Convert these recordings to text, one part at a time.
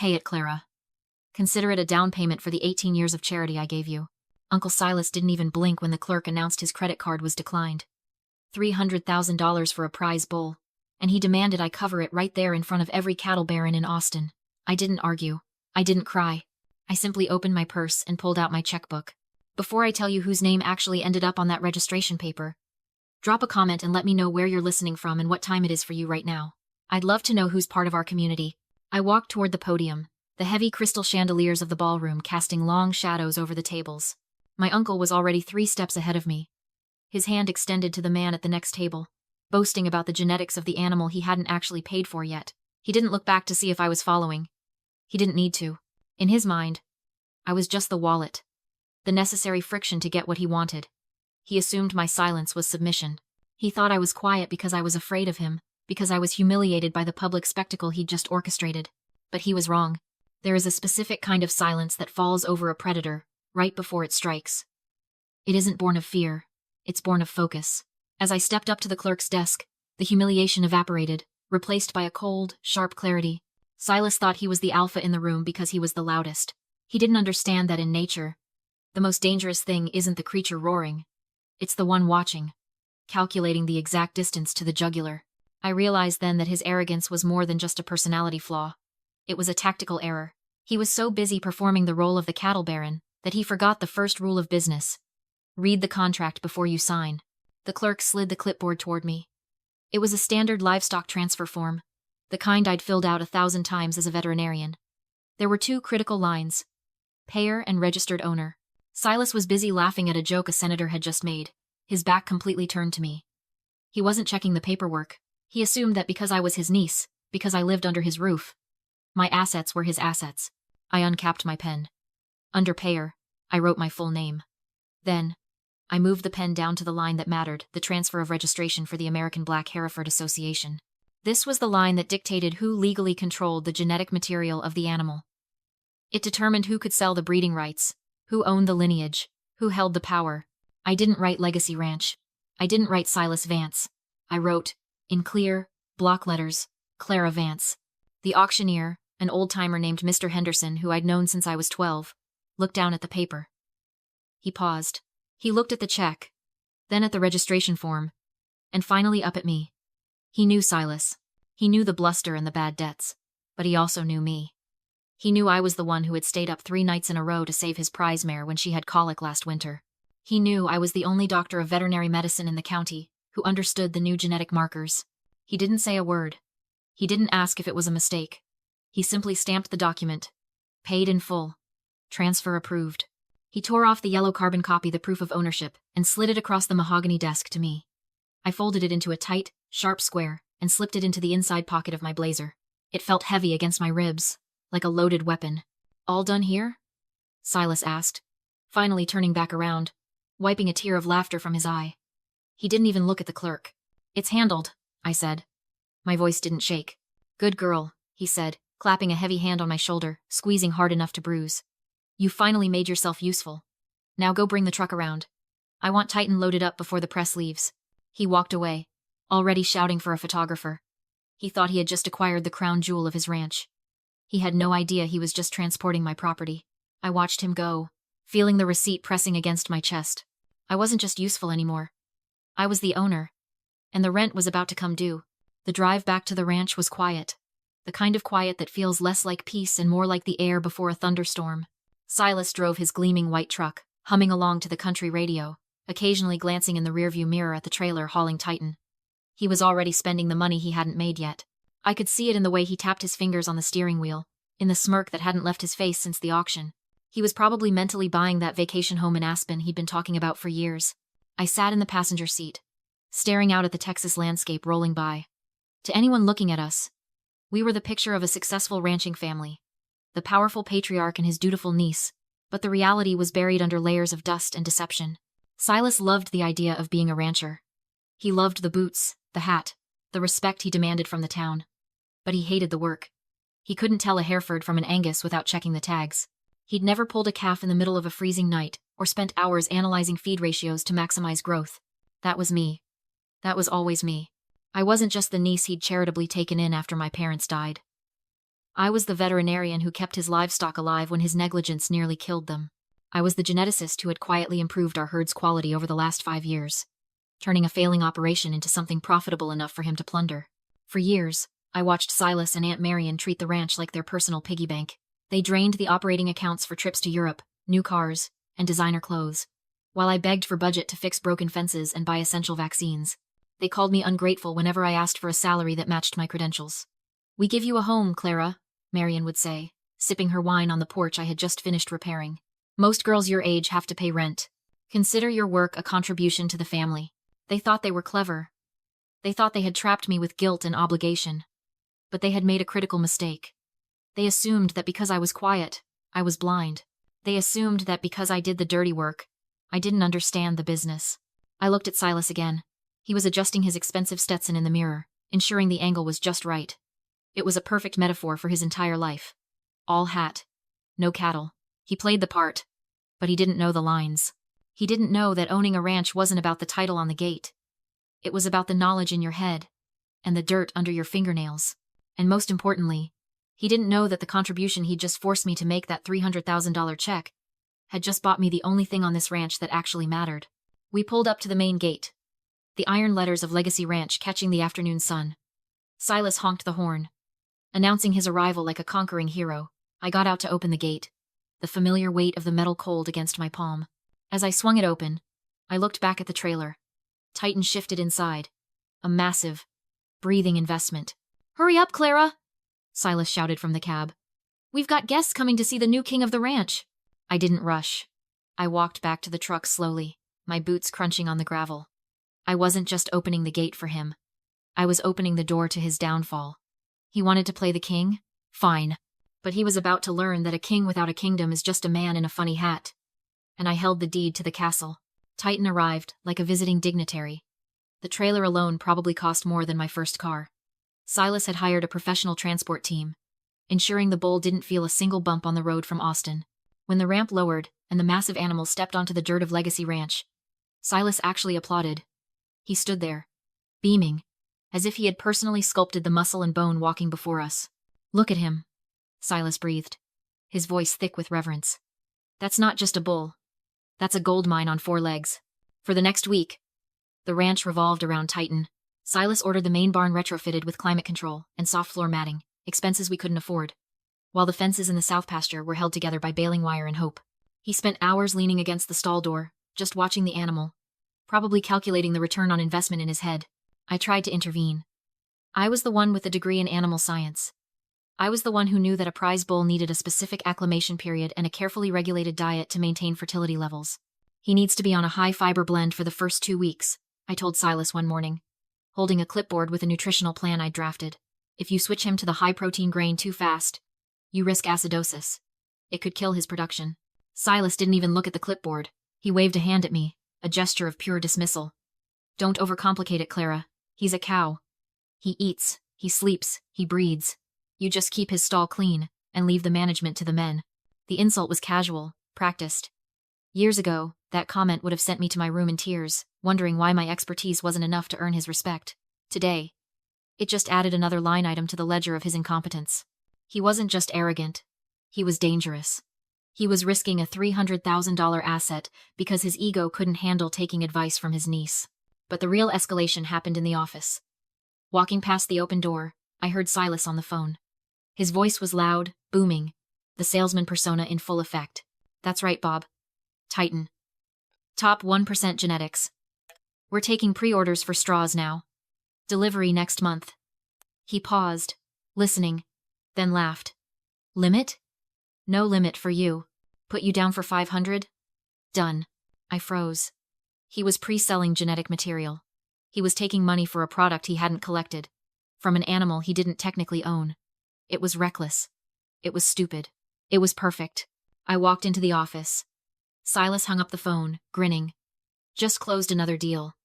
Pay it, Clara. Consider it a down payment for the 18 years of charity I gave you. Uncle Silas didn't even blink when the clerk announced his credit card was declined. $300,000 for a prize bull, and he demanded I cover it right there in front of every cattle baron in Austin. I didn't argue. I didn't cry. I simply opened my purse and pulled out my checkbook. Before I tell you whose name actually ended up on that registration paper, drop a comment and let me know where you're listening from and what time it is for you right now. I'd love to know who's part of our community. I walked toward the podium, the heavy crystal chandeliers of the ballroom casting long shadows over the tables. My uncle was already 3 steps ahead of me, his hand extended to the man at the next table, boasting about the genetics of the animal he hadn't actually paid for yet. He didn't look back to see if I was following. He didn't need to. In his mind, I was just the wallet, the necessary friction to get what he wanted. He assumed my silence was submission. He thought I was quiet because I was afraid of him, because I was humiliated by the public spectacle he'd just orchestrated. But he was wrong. There is a specific kind of silence that falls over a predator right before it strikes. It isn't born of fear. It's born of focus. As I stepped up to the clerk's desk, the humiliation evaporated, replaced by a cold, sharp clarity. Silas thought he was the alpha in the room because he was the loudest. He didn't understand that in nature, the most dangerous thing isn't the creature roaring. It's the one watching, calculating the exact distance to the jugular. I realized then that his arrogance was more than just a personality flaw. It was a tactical error. He was so busy performing the role of the cattle baron that he forgot the first rule of business. Read the contract before you sign. The clerk slid the clipboard toward me. It was a standard livestock transfer form, the kind I'd filled out 1,000 times as a veterinarian. There were 2 critical lines: payer and registered owner. Silas was busy laughing at a joke a senator had just made, his back completely turned to me. He wasn't checking the paperwork. He assumed that because I was his niece, because I lived under his roof, my assets were his assets. I uncapped my pen. Under payer, I wrote my full name. Then, I moved the pen down to the line that mattered, the transfer of registration for the American Black Hereford Association. This was the line that dictated who legally controlled the genetic material of the animal. It determined who could sell the breeding rights, who owned the lineage, who held the power. I didn't write Legacy Ranch. I didn't write Silas Vance. I wrote, in clear, block letters, Clara Vance. The auctioneer, an old-timer named Mr. Henderson who I'd known since I was 12, looked down at the paper. He paused. He looked at the check, then at the registration form, and finally up at me. He knew Silas. He knew the bluster and the bad debts, but he also knew me. He knew I was the one who had stayed up 3 nights in a row to save his prize mare when she had colic last winter. He knew I was the only doctor of veterinary medicine in the county who understood the new genetic markers. He didn't say a word. He didn't ask if it was a mistake. He simply stamped the document. Paid in full. Transfer approved. He tore off the yellow carbon copy, the proof of ownership, and slid it across the mahogany desk to me. I folded it into a tight, sharp square and slipped it into the inside pocket of my blazer. It felt heavy against my ribs, like a loaded weapon. All done here? Silas asked, finally turning back around, wiping a tear of laughter from his eye. He didn't even look at the clerk. It's handled, I said. My voice didn't shake. Good girl, he said, clapping a heavy hand on my shoulder, squeezing hard enough to bruise. You finally made yourself useful. Now go bring the truck around. I want Titan loaded up before the press leaves. He walked away, already shouting for a photographer. He thought he had just acquired the crown jewel of his ranch. He had no idea he was just transporting my property. I watched him go, feeling the receipt pressing against my chest. I wasn't just useful anymore. I was the owner, and the rent was about to come due. The drive back to the ranch was quiet, the kind of quiet that feels less like peace and more like the air before a thunderstorm. Silas drove his gleaming white truck, humming along to the country radio, occasionally glancing in the rearview mirror at the trailer hauling Titan. He was already spending the money he hadn't made yet. I could see it in the way he tapped his fingers on the steering wheel, in the smirk that hadn't left his face since the auction. He was probably mentally buying that vacation home in Aspen he'd been talking about for years. I sat in the passenger seat, staring out at the Texas landscape rolling by. To anyone looking at us, we were the picture of a successful ranching family, the powerful patriarch and his dutiful niece, but the reality was buried under layers of dust and deception. Silas loved the idea of being a rancher. He loved the boots, the hat, the respect he demanded from the town. But he hated the work. He couldn't tell a Hereford from an Angus without checking the tags. He'd never pulled a calf in the middle of a freezing night or spent hours analyzing feed ratios to maximize growth. That was me. That was always me. I wasn't just the niece he'd charitably taken in after my parents died. I was the veterinarian who kept his livestock alive when his negligence nearly killed them. I was the geneticist who had quietly improved our herd's quality over the last 5 years, turning a failing operation into something profitable enough for him to plunder. For years, I watched Silas and Aunt Marion treat the ranch like their personal piggy bank. They drained the operating accounts for trips to Europe, new cars, and designer clothes, while I begged for budget to fix broken fences and buy essential vaccines. They called me ungrateful whenever I asked for a salary that matched my credentials. "We give you a home, Clara," Marion would say, sipping her wine on the porch I had just finished repairing. "Most girls your age have to pay rent. Consider your work a contribution to the family." They thought they were clever. They thought they had trapped me with guilt and obligation. But they had made a critical mistake. They assumed that because I was quiet, I was blind. They assumed that because I did the dirty work, I didn't understand the business. I looked at Silas again. He was adjusting his expensive Stetson in the mirror, ensuring the angle was just right. It was a perfect metaphor for his entire life. All hat, no cattle. He played the part, but he didn't know the lines. He didn't know that owning a ranch wasn't about the title on the gate. It was about the knowledge in your head, and the dirt under your fingernails. And most importantly, he didn't know that the contribution he'd just forced me to make, that $300,000 check, had just bought me the only thing on this ranch that actually mattered. We pulled up to the main gate, the iron letters of Legacy Ranch catching the afternoon sun. Silas honked the horn, announcing his arrival like a conquering hero. I got out to open the gate, the familiar weight of the metal cold against my palm. As I swung it open, I looked back at the trailer. Titan shifted inside. A massive, breathing investment. "Hurry up, Clara!" Silas shouted from the cab. "We've got guests coming to see the new king of the ranch." I didn't rush. I walked back to the truck slowly, my boots crunching on the gravel. I wasn't just opening the gate for him. I was opening the door to his downfall. He wanted to play the king? Fine. But he was about to learn that a king without a kingdom is just a man in a funny hat. And I held the deed to the castle. Titan arrived, like a visiting dignitary. The trailer alone probably cost more than my first car. Silas had hired a professional transport team, ensuring the bull didn't feel a single bump on the road from Austin. When the ramp lowered and the massive animal stepped onto the dirt of Legacy Ranch, Silas actually applauded. He stood there, beaming, as if he had personally sculpted the muscle and bone walking before us. "Look at him," Silas breathed, his voice thick with reverence. "That's not just a bull. That's a gold mine on 4 legs. For the next week, the ranch revolved around Titan. Silas ordered the main barn retrofitted with climate control and soft floor matting, expenses we couldn't afford, while the fences in the south pasture were held together by baling wire and hope. He spent hours leaning against the stall door, just watching the animal, probably calculating the return on investment in his head. I tried to intervene. I was the one with the degree in animal science. I was the one who knew that a prize bull needed a specific acclimation period and a carefully regulated diet to maintain fertility levels. "He needs to be on a high-fiber blend for the first 2 weeks, I told Silas one morning, holding a clipboard with a nutritional plan I'd drafted. "If you switch him to the high-protein grain too fast, you risk acidosis. It could kill his production." Silas didn't even look at the clipboard. He waved a hand at me, a gesture of pure dismissal. "Don't overcomplicate it, Clara. He's a cow. He eats, he sleeps, he breeds. You just keep his stall clean, and leave the management to the men." The insult was casual, practiced. Years ago, that comment would have sent me to my room in tears, wondering why my expertise wasn't enough to earn his respect. Today, it just added another line item to the ledger of his incompetence. He wasn't just arrogant. He was dangerous. He was risking a $300,000 asset because his ego couldn't handle taking advice from his niece. But the real escalation happened in the office. Walking past the open door, I heard Silas on the phone. His voice was loud, booming, the salesman persona in full effect. "That's right, Bob. Titan. Top 1% genetics. We're taking pre-orders for straws now. Delivery next month." He paused, listening, then laughed. "Limit? No limit for you. Put you down for 500? Done." I froze. He was pre-selling genetic material. He was taking money for a product he hadn't collected, from an animal he didn't technically own. It was reckless. It was stupid. It was perfect. I walked into the office. Silas hung up the phone, grinning. "Just closed another deal.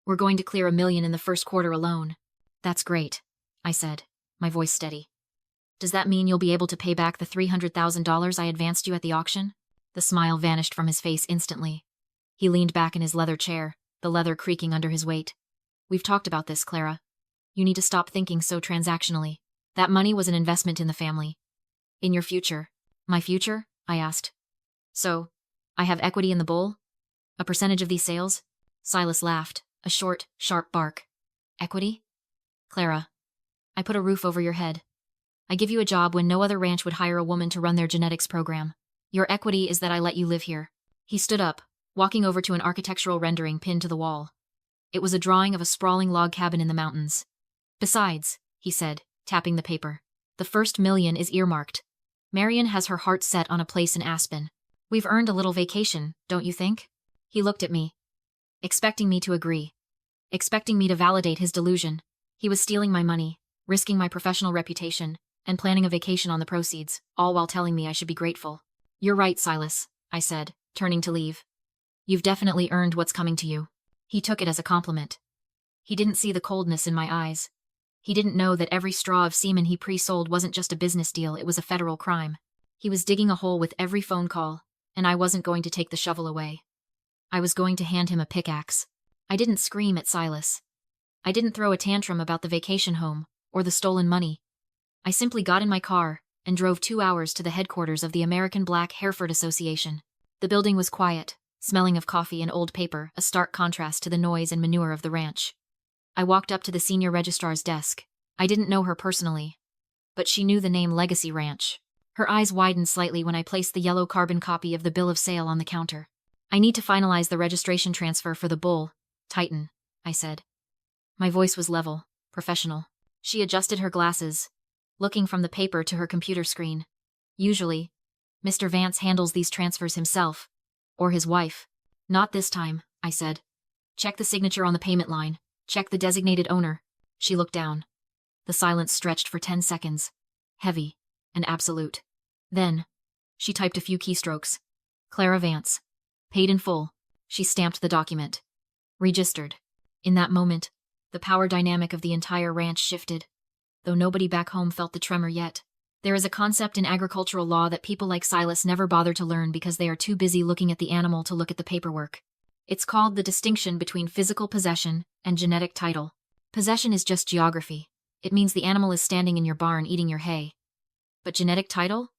We're going to clear $1 million in the first quarter alone." "That's great," I said, my voice steady. "Does that mean you'll be able to pay back the $300,000 I advanced you at the auction?" The smile vanished from his face instantly. He leaned back in his leather chair, the leather creaking under his weight. "We've talked about this, Clara. You need to stop thinking so transactionally. That money was an investment in the family. In your future. My future? I asked. So, I have equity in the bull? A percentage of these sales? Silas laughed, a short, sharp bark. Equity? Clara. I put a roof over your head. I give you a job when no other ranch would hire a woman to run their genetics program. Your equity is that I let you live here. He stood up, walking over to an architectural rendering pinned to the wall. It was a drawing of a sprawling log cabin in the mountains. Besides, he said, tapping the paper, the first $1 million is earmarked. Marion has her heart set on a place in Aspen. We've earned a little vacation, don't you think? He looked at me, expecting me to agree, expecting me to validate his delusion. He was stealing my money, risking my professional reputation, and planning a vacation on the proceeds, all while telling me I should be grateful. You're right, Silas, I said, turning to leave. You've definitely earned what's coming to you. He took it as a compliment. He didn't see the coldness in my eyes. He didn't know that every straw of semen he pre-sold wasn't just a business deal, it was a federal crime. He was digging a hole with every phone call, and I wasn't going to take the shovel away. I was going to hand him a pickaxe. I didn't scream at Silas. I didn't throw a tantrum about the vacation home, or the stolen money. I simply got in my car and drove 2 hours to the headquarters of the American Black Hereford Association. The building was quiet, smelling of coffee and old paper, a stark contrast to the noise and manure of the ranch. I walked up to the senior registrar's desk. I didn't know her personally, but she knew the name Legacy Ranch. Her eyes widened slightly when I placed the yellow carbon copy of the bill of sale on the counter. I need to finalize the registration transfer for the bull, Titan, I said. My voice was level, professional. She adjusted her glasses, looking from the paper to her computer screen. Usually, Mr. Vance handles these transfers himself, or his wife. Not this time, I said. Check the signature on the payment line. Check the designated owner. She looked down. The silence stretched for 10 seconds. Heavy and absolute. Then, she typed a few keystrokes. Clara Vance. Paid in full. She stamped the document. Registered. In that moment, the power dynamic of the entire ranch shifted. Though nobody back home felt the tremor yet. There is a concept in agricultural law that people like Silas never bother to learn because they are too busy looking at the animal to look at the paperwork. It's called the distinction between physical possession and genetic title. Possession is just geography. It means the animal is standing in your barn eating your hay. But genetic title?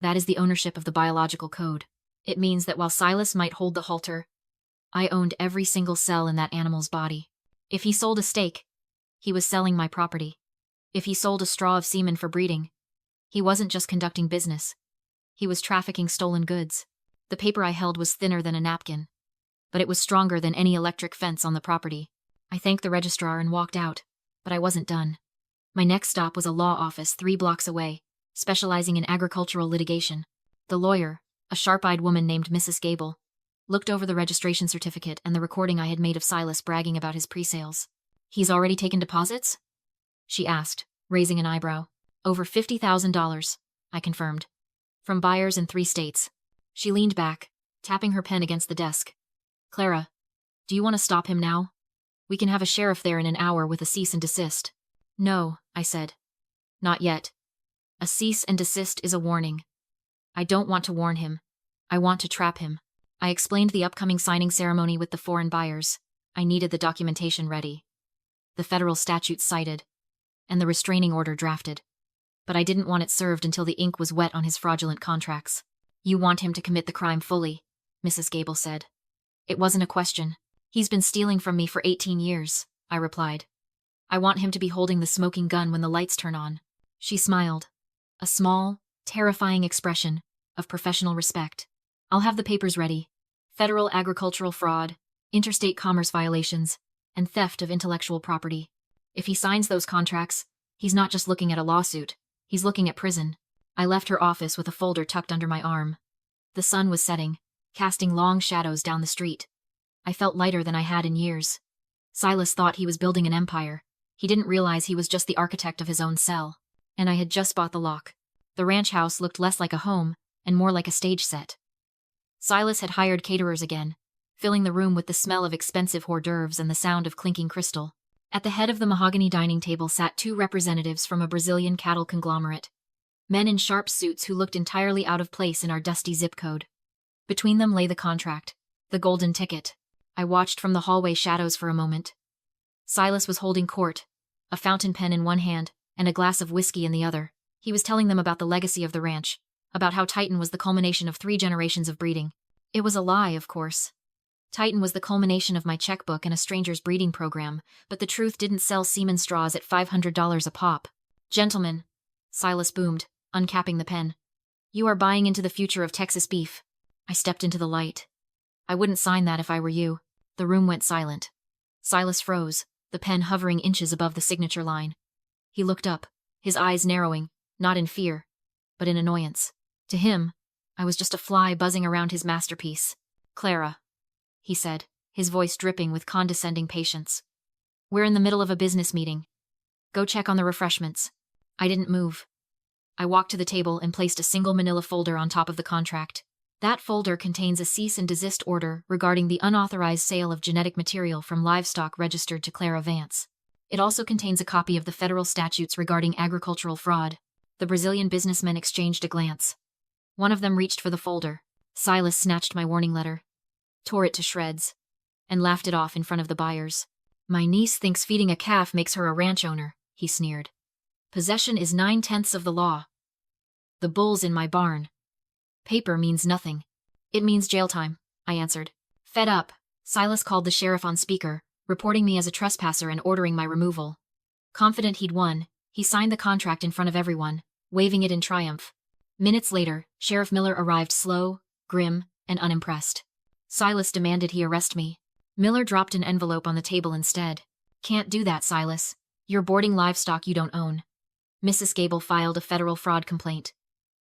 That is the ownership of the biological code. It means that while Silas might hold the halter, I owned every single cell in that animal's body. If he sold a steak, he was selling my property. If he sold a straw of semen for breeding, he wasn't just conducting business. He was trafficking stolen goods. The paper I held was thinner than a napkin, but it was stronger than any electric fence on the property. I thanked the registrar and walked out, but I wasn't done. My next stop was a law office 3 blocks away, specializing in agricultural litigation. The lawyer, a sharp-eyed woman named Mrs. Gable, looked over the registration certificate and the recording I had made of Silas bragging about his pre-sales. He's already taken deposits? She asked, raising an eyebrow. Over $50,000, I confirmed. From buyers in 3 states. She leaned back, tapping her pen against the desk. Clara, do you want to stop him now? We can have a sheriff there in an hour with a cease and desist. No, I said. Not yet. A cease and desist is a warning. I don't want to warn him. I want to trap him. I explained the upcoming signing ceremony with the foreign buyers. I needed the documentation ready. The federal statutes cited, and the restraining order drafted. But I didn't want it served until the ink was wet on his fraudulent contracts. You want him to commit the crime fully, Mrs. Gable said. It wasn't a question. He's been stealing from me for 18 years, I replied. I want him to be holding the smoking gun when the lights turn on. She smiled. A small, terrifying expression of professional respect. I'll have the papers ready. Federal agricultural fraud, interstate commerce violations, and theft of intellectual property. If he signs those contracts, he's not just looking at a lawsuit. He's looking at prison. I left her office with a folder tucked under my arm. The sun was setting, casting long shadows down the street. I felt lighter than I had in years. Silas thought he was building an empire. He didn't realize he was just the architect of his own cell. And I had just bought the lock. The ranch house looked less like a home and more like a stage set. Silas had hired caterers again, filling the room with the smell of expensive hors d'oeuvres and the sound of clinking crystal. At the head of the mahogany dining table sat 2 representatives from a Brazilian cattle conglomerate. Men in sharp suits who looked entirely out of place in our dusty zip code. Between them lay the contract, the golden ticket. I watched from the hallway shadows for a moment. Silas was holding court, a fountain pen in one hand, and a glass of whiskey in the other. He was telling them about the legacy of the ranch, about how Titan was the culmination of 3 generations of breeding. It was a lie, of course. Titan was the culmination of my checkbook and a stranger's breeding program, but the truth didn't sell semen straws at $500 a pop. Gentlemen, Silas boomed, uncapping the pen. You are buying into the future of Texas beef. I stepped into the light. I wouldn't sign that if I were you. The room went silent. Silas froze, the pen hovering inches above the signature line. He looked up, his eyes narrowing, not in fear, but in annoyance. To him, I was just a fly buzzing around his masterpiece. Clara, he said, his voice dripping with condescending patience. We're in the middle of a business meeting. Go check on the refreshments. I didn't move. I walked to the table and placed a single manila folder on top of the contract. That folder contains a cease and desist order regarding the unauthorized sale of genetic material from livestock registered to Clara Vance. It also contains a copy of the federal statutes regarding agricultural fraud. The Brazilian businessmen exchanged a glance. One of them reached for the folder. Silas snatched my warning letter, tore it to shreds, and laughed it off in front of the buyers. My niece thinks feeding a calf makes her a ranch owner, he sneered. Possession is 9/10 of the law. The bull's in my barn. Paper means nothing. It means jail time, I answered. Fed up, Silas called the sheriff on speaker, reporting me as a trespasser and ordering my removal. Confident he'd won, he signed the contract in front of everyone, waving it in triumph. Minutes later, Sheriff Miller arrived slow, grim, and unimpressed. Silas demanded he arrest me. Miller dropped an envelope on the table instead. Can't do that, Silas. You're boarding livestock you don't own. Mrs. Gable filed a federal fraud complaint.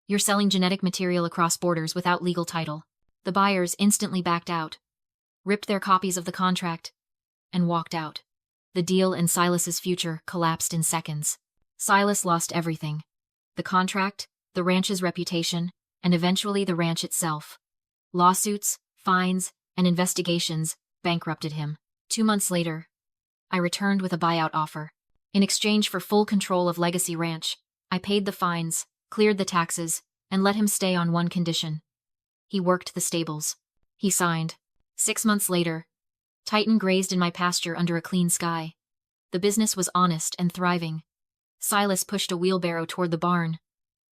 You're selling genetic material across borders without legal title. The buyers instantly backed out, ripped their copies of the contract, and walked out. The deal and Silas's future collapsed in seconds. Silas lost everything. The contract, the ranch's reputation, and eventually the ranch itself. Lawsuits, fines, and investigations bankrupted him. 2 months later, I returned with a buyout offer. In exchange for full control of Legacy Ranch, I paid the fines, cleared the taxes, and let him stay on one condition. He worked the stables. He signed. 6 months later, Titan grazed in my pasture under a clean sky. The business was honest and thriving. Silas pushed a wheelbarrow toward the barn,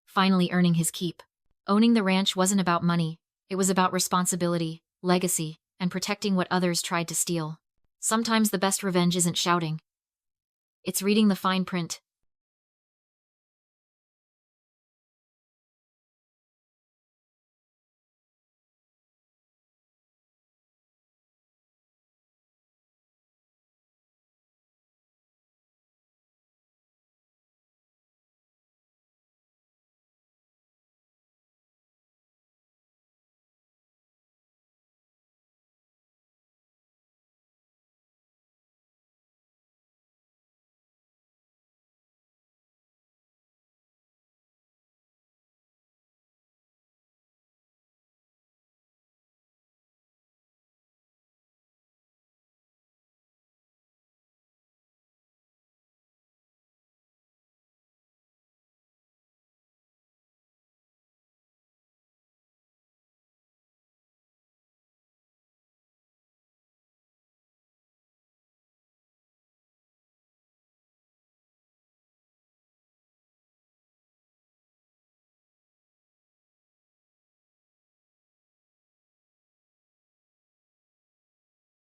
finally earning his keep. Owning the ranch wasn't about money. It was about responsibility, legacy, and protecting what others tried to steal. Sometimes the best revenge isn't shouting. It's reading the fine print.